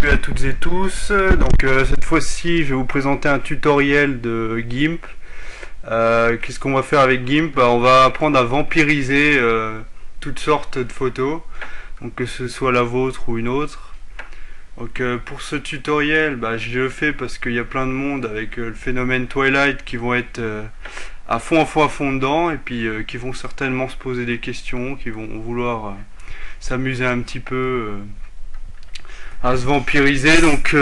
salut à toutes et tous. Donc cette fois-ci, je vais vous présenter un tutoriel de GIMP. Qu'est-ce qu'on va faire avec GIMP? On va apprendre à vampiriser toutes sortes de photos, donc que ce soit la vôtre ou une autre. Donc pour ce tutoriel, je le fais parce qu'il y a plein de monde avec le phénomène Twilight qui vont être à fond, à fond dedans, et puis qui vont certainement se poser des questions, qui vont vouloir s'amuser un petit peu à se vampiriser. Donc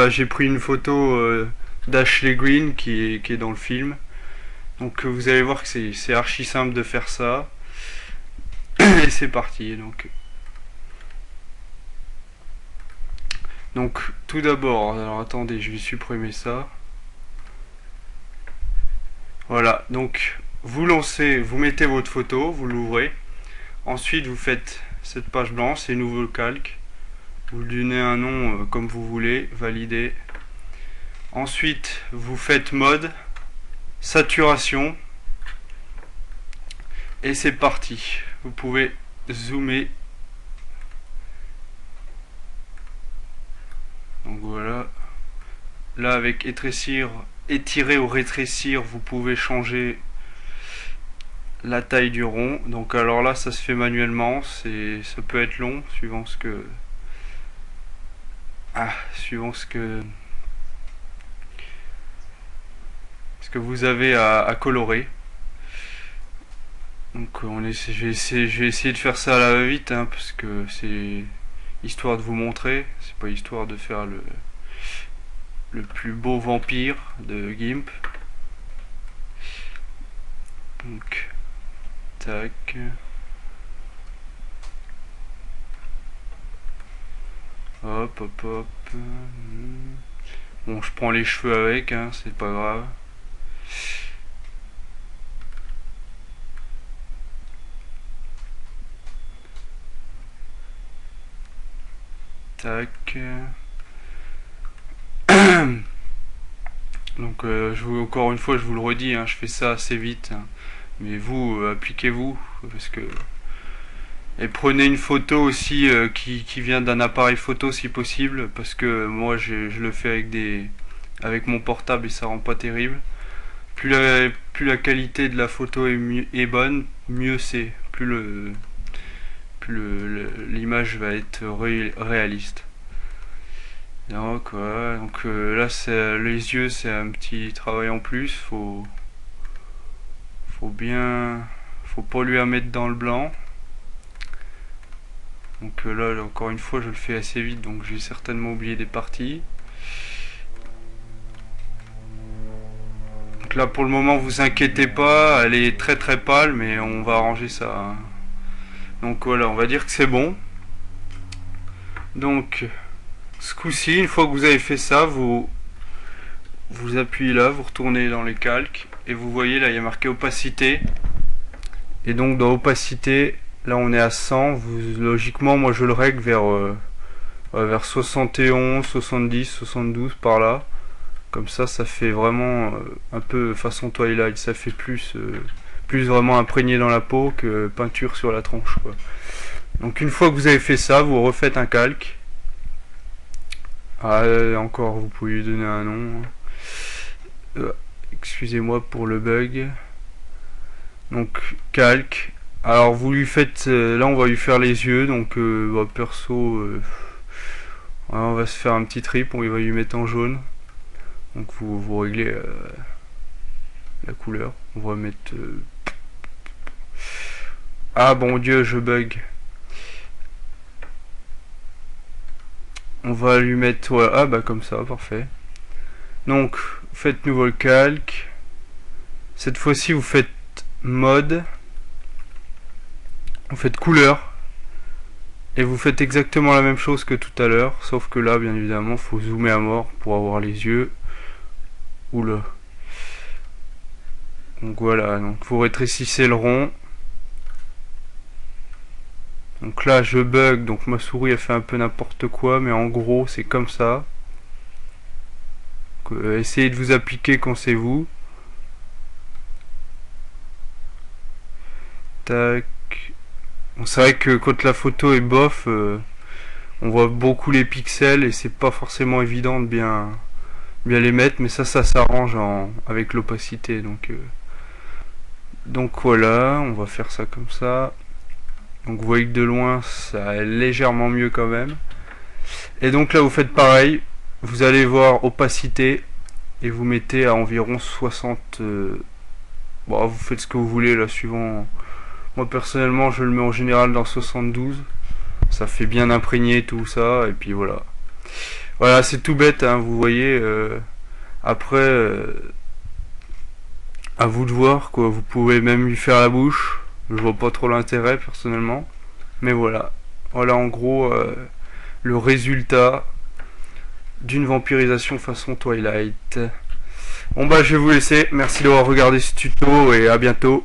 j'ai pris une photo d'Ashley Green qui est dans le film. Donc vous allez voir que c'est archi simple de faire ça. Et c'est parti. Donc tout d'abord, alors attendez, je vais supprimer ça. Voilà, donc vous lancez, vous mettez votre photo, vous l'ouvrez. Ensuite vous faites cette page blanche, c'est nouveau calque. Vous lui donnez un nom comme vous voulez, valider. Ensuite vous faites mode, saturation, et c'est parti. Vous pouvez zoomer. Donc voilà, là avec étirer ou rétrécir, vous pouvez changer la taille du rond. Donc alors là ça se fait manuellement, ça peut être long suivant ce que ce que vous avez à colorer. Donc je vais essayer de faire ça à la va-vite, parce que c'est histoire de vous montrer, c'est pas histoire de faire le plus beau vampire de GIMP. Donc tac. Hop hop hop. Bon, je prends les cheveux avec, c'est pas grave. Tac. Donc encore une fois je vous le redis, je fais ça assez vite, mais vous appliquez-vous, parce que et prenez une photo aussi qui vient d'un appareil photo si possible, parce que moi je le fais avec mon portable et ça rend pas terrible. Plus la qualité de la photo est bonne, mieux c'est, plus l'image va être réaliste. Donc, voilà. Donc là les yeux c'est un petit travail en plus, faut pas lui en mettre dans le blanc. Donc là encore une fois je le fais assez vite, donc j'ai certainement oublié des parties. Donc là pour le moment vous inquiétez pas, elle est très très pâle, mais on va arranger ça. Donc voilà, on va dire que c'est bon. Donc ce coup-ci, une fois que vous avez fait ça, vous appuyez là, vous retournez dans les calques, et vous voyez là il y a marqué opacité. Et donc dans opacité, là on est à 100, logiquement moi je le règle vers 71, 70, 72 par là. Comme ça fait vraiment un peu façon Twilight, ça fait plus vraiment imprégné dans la peau que peinture sur la tronche, quoi. Donc une fois que vous avez fait ça, vous refaites un calque. Encore vous pouvez lui donner un nom. Excusez-moi pour le bug. Donc calque. Alors vous lui faites, là on va lui faire les yeux, donc perso on va se faire un petit trip, on va lui mettre en jaune. Donc vous réglez la couleur, on va mettre ah bon Dieu, je bug. On va lui mettre, ouais, comme ça, parfait. Donc faites nouveau calque. Cette fois-ci vous faites mode, vous faites couleur, et vous faites exactement la même chose que tout à l'heure, sauf que là bien évidemment faut zoomer à mort pour avoir les yeux. Oula. Donc voilà, donc vous rétrécissez le rond. Donc là je bug, donc ma souris a fait un peu n'importe quoi, mais en gros c'est comme ça. Essayez de vous appliquer quand c'est vous. Tac. Bon, c'est vrai que quand la photo est bof, On voit beaucoup les pixels et c'est pas forcément évident de bien les mettre, mais ça s'arrange avec l'opacité. Donc voilà, on va faire ça comme ça. Donc vous voyez que de loin ça est légèrement mieux quand même. Et donc là vous faites pareil, vous allez voir opacité et vous mettez à environ 60. Bon, vous faites ce que vous voulez là, suivant. Moi personnellement je le mets en général dans 72. Ça fait bien imprégner tout ça et puis voilà. Voilà, c'est tout bête, hein, vous voyez. Après, à vous de voir quoi. Vous pouvez même lui faire la bouche. Je vois pas trop l'intérêt personnellement, mais voilà. Voilà en gros le résultat d'une vampirisation façon Twilight. Bon bah je vais vous laisser. Merci d'avoir regardé ce tuto et à bientôt.